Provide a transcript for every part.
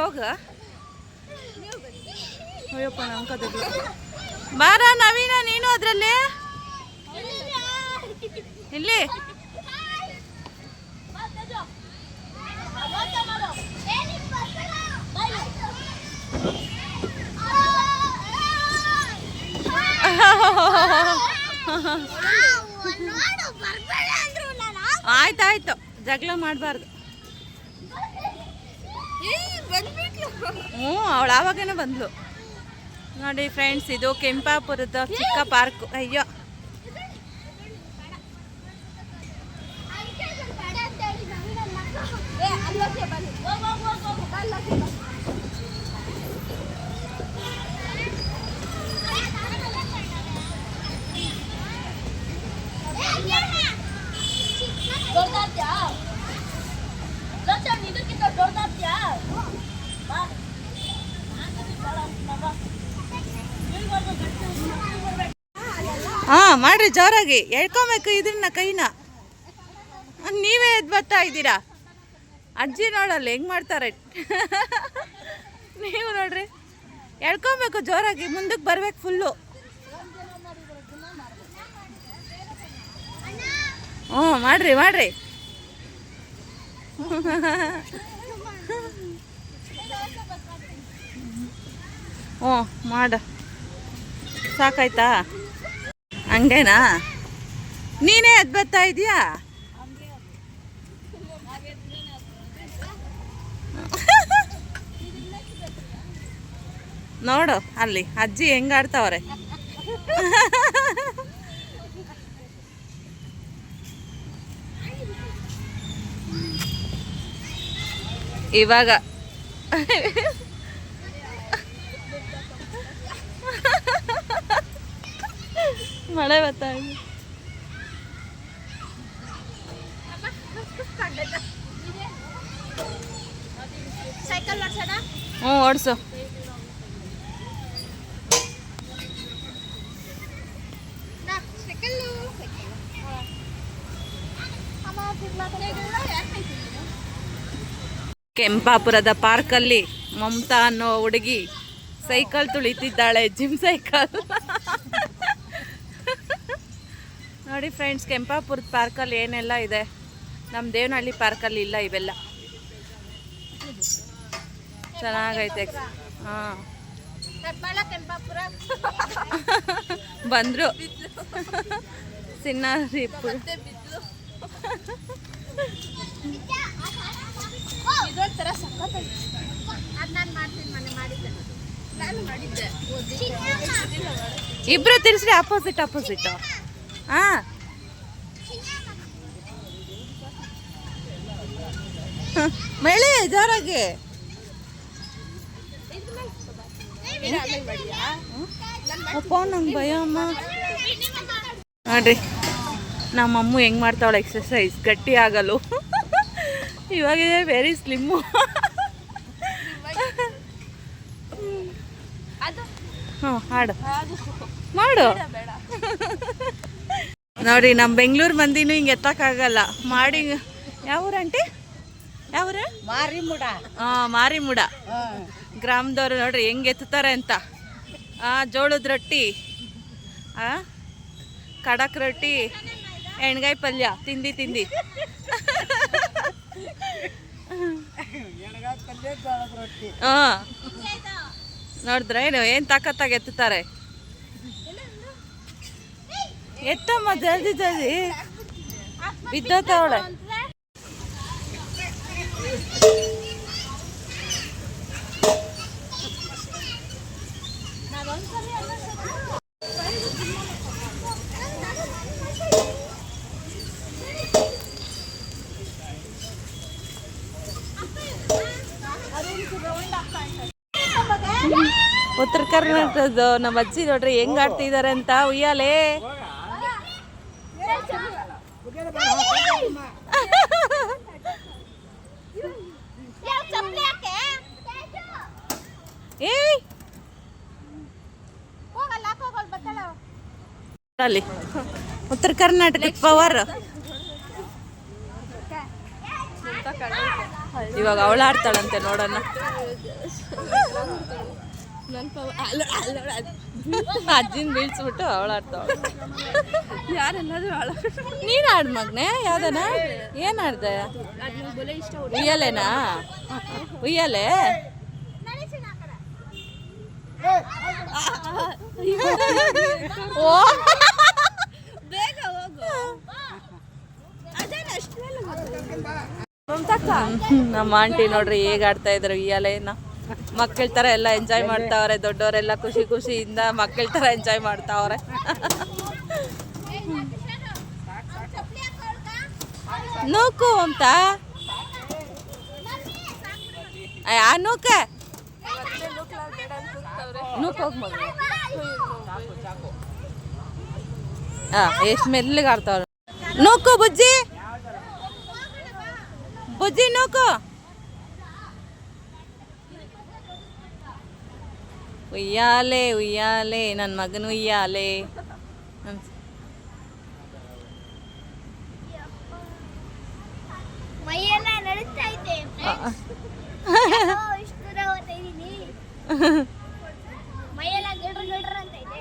ಹೋಗ ಅಯ್ಯಪ್ಪ ನಂಕದಿಲ್ಲ. ಬಾರ ನವೀನ, ನೀನು ಅದರಲ್ಲಿ ಇಲ್ಲಿ ಆಯ್ತಾಯ್ತು, ಜಗಳ ಮಾಡಬಾರ್ದು. ಅವಳು ಆವಾಗೇನೆ ಬಂದ್ಲು ನೋಡಿ ಫ್ರೆಂಡ್ಸ್. ಇದು ಕೆಂಪಾಪುರದ ಚಿಕ್ಕ ಪಾರ್ಕ್. ಅಯ್ಯೋ ಮಾಡ್ರಿ ಜೋರಾಗಿ ಎಳ್ಕೊಬೇಕು ಇದನ್ನ ಕೈನ. ನೀವೇ ಎದ್ದು ಬರ್ತಾ ಇದ್ದೀರಾ. ಅಜ್ಜಿ ನೋಡಲ್ಲ ಹೆಂಗ್ ಮಾಡ್ತಾರೆ. ನೀವು ನೋಡ್ರಿ, ಎಳ್ಕೊಬೇಕು ಜೋರಾಗಿ, ಮುಂದಕ್ಕೆ ಬರ್ಬೇಕು ಫುಲ್ಲು. ಮಾಡ್ರಿ ಮಾಡ್ರಿ. ಮಾಡ ಸಾಕಾಯ್ತಾ? ಹಂಗೇನಾ? ನೀನೇ ಎದ್ದು ಬರ್ತಾ ಇದೀಯಾ? ನೋಡು ಅಲ್ಲಿ ಅಜ್ಜಿ ಹೆಂಗ ಆಡ್ತಾವ್ರೆ. ಇವಾಗ ಮಳೆ ಬರ್ತಾ ಇದೆ. ಓಡಿಸು. ಕೆಂಪಾಪುರದ ಪಾರ್ಕಲ್ಲಿ ಮಮತಾ ಅನ್ನೋ ಹುಡುಗಿ ಸೈಕಲ್ ತುಳಿತಿದ್ದಾಳೆ, ಜಿಮ್ ಸೈಕಲ್. ನೋಡಿ ಫ್ರೆಂಡ್ಸ್, ಕೆಂಪಾಪುರದ ಪಾರ್ಕಲ್ಲಿ ಏನೆಲ್ಲ ಇದೆ, ನಮ್ಮ ದೇವನಹಳ್ಳಿ ಪಾರ್ಕಲ್ಲಿ ಇಲ್ಲ ಇವೆಲ್ಲ. ಚೆನ್ನಾಗೈತೆ. ಹಾಂ ಬಂದರು ಸಿನ್ನಾರಿ. ಇಬ್ರು ತಿರ್ಸ್ರಿ, ಅಪೋಸಿಟ್ ಅಪೋಸಿಟ್. ಹಾಂ ಮಳೆ ಜೋರಾಗಿ. ಅಪ್ಪ ನಂಗೆ ಭಯ ಅಮ್ಮ. ನೋಡ್ರಿ ನಮ್ಮಮ್ಮ ಹೆಂಗೆ ಮಾಡ್ತಾವಳೆ ಎಕ್ಸಸೈಸ್, ಗಟ್ಟಿ ಆಗಲು. ಇವಾಗಿದೆ ವೆರಿ ಸ್ಲಿಮ್ಮು. ಹಾಡು ಮಾಡು. ನೋಡಿ ನಮ್ಮ ಬೆಂಗಳೂರು ಮಂದಿನೂ ಹಿಂಗೆ ಎತ್ತಕ್ಕಾಗಲ್ಲ ಮಾಡಿ. ಯಾವ ಊರು ಆಂಟಿ? ಯಾವ ಊರು? ಮಾರಿಮುಡ. ಮಾರಿಮುಡ ಗ್ರಾಮದವ್ರು ನೋಡ್ರಿ ಹೆಂಗೆ ಎತ್ತುತ್ತಾರೆ ಅಂತ. ಜೋಳದ ರೊಟ್ಟಿ, ಕಡಕ್ ರೊಟ್ಟಿ, ಎಣ್ಗಾಯಿ ಪಲ್ಯ ತಿಂದು ತಿಂದು ನೋಡಿದ್ರೆ ಏನು ತಾಕತ್ತಾಗಿ ಎತ್ತುತ್ತಾರೆ. ಎತ್ತಮ್ಮ ಜಲ್ದಿ ಜಲ್ದಿ, ಬಿದ್ದೋತವಳೆ. ಉತ್ತರ ಕರ್ನಾಟಕದ ನಮ್ಮ ಅಜ್ಜಿ ನೋಡ್ರಿ ಹೆಂಗ್ ಆಡ್ತಿದಾರೆ ಅಂತ ಉಯ್ಯಾಲೆ. ಅಲ್ಲಿ ಉತ್ತರ ಕರ್ನಾಟಕ ಪವರ್. ಇವಾಗ ಅವಳ ಆಡ್ತಾಳಂತೆ, ನೋಡೋಣ. ಅಜ್ಜಿನ ಬೀಳ್ಸ್ಬಿಟ್ಟು ಅವಳ ಆಡ್ತಾವಳ. ನೀನು ಆಡ್ ಮಗ್ನೆ, ಯಾವ್ದನ ಏನು ಆಡ್ದೆ? ಉಯ್ಯಲೆನಾ? ಉಯ್ಯಲೆ ಓ ನಮ್ಮ ಆಂಟಿ ನೋಡ್ರಿ ಹೇಗ್ ಆಡ್ತಾ ಇದ್ರು ಉಯ್ಯಾಲೆನ. ಮಕ್ಕಳ ತರ ಎಲ್ಲ ಎಂಜಾಯ್ ಮಾಡ್ತಾವ್ರೆ, ದೊಡ್ಡವರೆಲ್ಲ ಖುಷಿ ಖುಷಿಯಿಂದ ಮಕ್ಕಳ ತರ ಎಂಜಾಯ್ ಮಾಡ್ತಾವ್ರೆ. ನೂಕು ಅಂತ ನೂಕ ನೂಕ್ ಹೋಗ್ ಎಷ್ಟು ಮೆಲ್ಲಿಗೆ ಆಡ್ತಾವ್ರೆ. ನೂಕು ಬುಜ್ಜಿ, ಬುಜ್ಜಿ ನೂಕು. ಉಯ್ಯಾಲೆ ಉಯ್ಯಾಲೆ ನನ್ನ ಮಗನ ಉಯ್ಯಾಲೆ. ಮೈಯೆಲ್ಲ ನಡುತ್ತಾ ಇದೆ. ಮೈಯೆಲ್ಲ ಗಡ್ರ ಗಡ್ರ ಅಂತ ಇದೆ.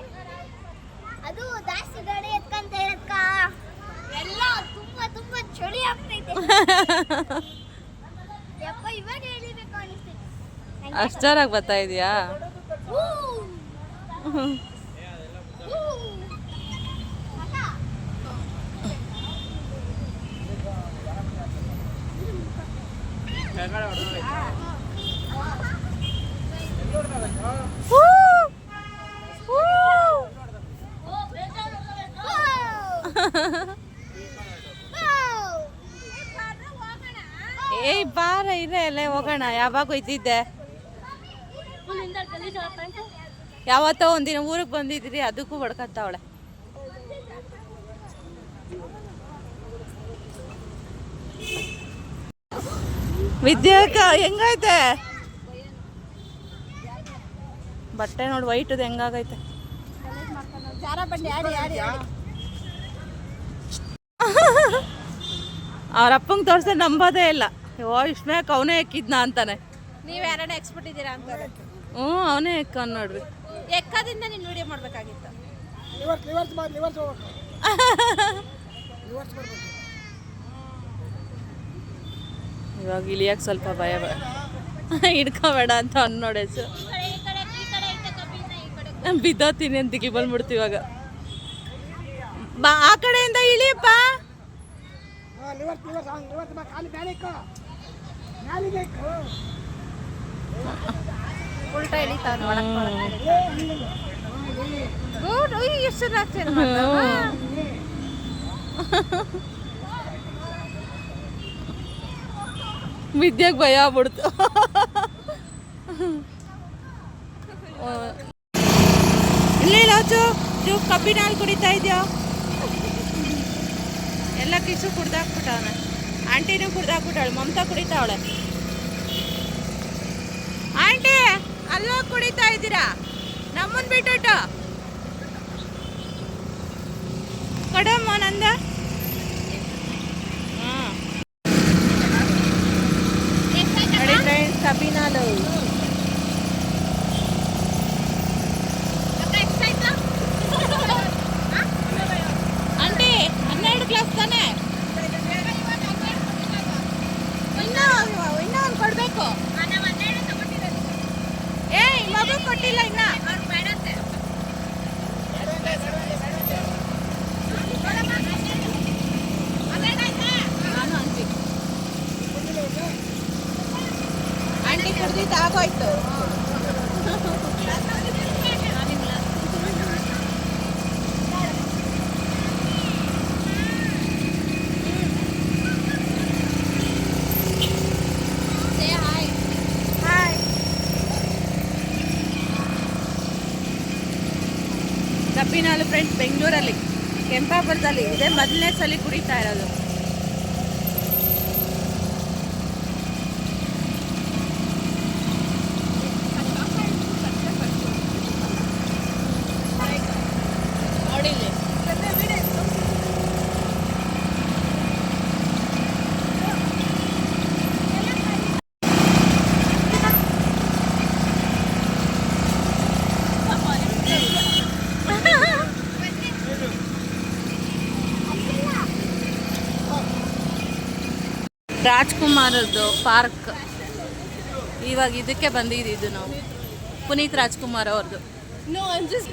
ಅದು ಜಾಸ್ತಿ ಗಾಡಿ ಎತ್ಕಂತ ಇರಕ್ಕ ಎಲ್ಲ ತುಂಬಾ ತುಂಬಾ ಚಳಿ ಆಗ್ತೈತೆ. ಯಪ್ಪ ಇವಾಗ ಹೇಳಿಬೇಕು ಅನಿಸ್ತೈತೆ. ಅಷ್ಟರಾಗಿ ಬರ್ತಾ ಇದೆಯಾ? ಏಯ್ ಬಾರ ಇರೇ ಅಲ್ಲೇ ಹೋಗೋಣ. ಯಾವಾಗ ಹೋಯ್ತಿದ್ದೆ? ಯಾವತ್ತೋ ಒಂದಿನ ಊರಿಗೆ ಬಂದಿದ್ರಿ, ಅದಕ್ಕೂ ಬಡ್ಕತ್ತಾವಳೆ. ವಿದ್ಯಾಕ ಹೆಂಗೈತೆ ಬಟ್ಟೆ ನೋಡಿ, ವೈಟದು ಹೆಂಗಾಗೈತೆ. ಅವ್ರ ಅಪ್ಪಂಗೆ ತೋರಿಸ ನಂಬೋದೇ ಇಲ್ಲ. ಓ ಇಷ್ಟ್ಮ್ಯಾಕ ಅವನೇ ಎಕ್ಕಿದ್ನ ಅಂತಾನೆ. ನೀವು ಯಾರನ್ನ ಎಕ್ಸ್ಬಿಟ್ಟಿದ್ದೀರಾ ಅಂತಾರೆ. ಅವನೇ ಎಕ್ಕನ್ ನೋಡ್ರಿ. ಎಕ್ಕದಿಂದ ನೀನು ವಿಡಿಯೋ ಮಾಡ್ಬೇಕಾಗಿತ್ತು. ಇವಾಗ ಇಳಿಯಕ್ಕೆ ಸ್ವಲ್ಪ ಭಯ ಹಿಡ್ಕೋಬೇಡ ಅಂತ ಅವ್ನು ನೋಡೇಸು. ಬಿದ್ದೋತೀನಿ ಅಂತ ದಿಗಿ ಬಂದ್ಬಿಡ್ತೀವಿ ಇವಾಗ. ಬಾ ಆ ಕಡೆಯಿಂದ ಇಳಿಯಪ್ಪ. ಉಲ್ಟಾ ಇಳಿತಾವ. ಎಷ್ಟು ವಿದ್ಯಾಗ ಭಯ ಆಗ್ಬಿಡ್ತು. ಇಲ್ಲ ಕಬ್ಬಿನ ಹಾಲು ಕುಡಿತಾ ಇದೆಯಾ? ಎಲ್ಲ ಕಿಸು ಕುಡ್ದಾಕ್ಬಿಟ್ಟವನ. ಆಂಟಿನೂ ಕುಡ್ದಾಕ್ಬಿಟ್ಟಾಳೆ. ಮಮತಾ ಕುಡಿತಾವಳೆ. ಆಂಟಿ ಅಲ್ವಾ ಕುಡಿತಾ ಇದ್ದೀರಾ? ನಮ್ಮನ್ ಬಿಟ್ಟು ಕೊಡಮ್ಮ ನಂದ. ಕಬ್ಬಿನ ಹಾಲು ಆಂಟಿ 12 ಕ್ಲಾಸ್ ತಾನೆ? ಇನ್ನೂ ಒಂದು ಕೊಡ್ಬೇಕು. ಏಯ್ ಮಗು ಕೊಟ್ಟಿಲ್ಲ ಇನ್ನ. ಆಂಟಿ ಕುಡ್ದಿದ್ದು ಆಗೋಯ್ತು. ಕಬ್ಬಿನ ಹಾಲು ಫ್ರೆಂಡ್ಸ್ ಬೆಂಗಳೂರಲ್ಲಿ ಕೆಂಪಾಪುರದಲ್ಲಿ ಇದೆ. ಮೊದಲನೇ ಸಲ ಕುಡಿತಾ ಇರೋದು. ರಾಜ್ಕುಮಾರದ್ದು ಪಾರ್ಕ್. ಇವಾಗ ಇದಕ್ಕೆ ಬಂದಿದ್ದು ನಾವು, ಪುನೀತ್ ರಾಜ್ಕುಮಾರ್ ಅವ್ರದ್ದು. No, I'm just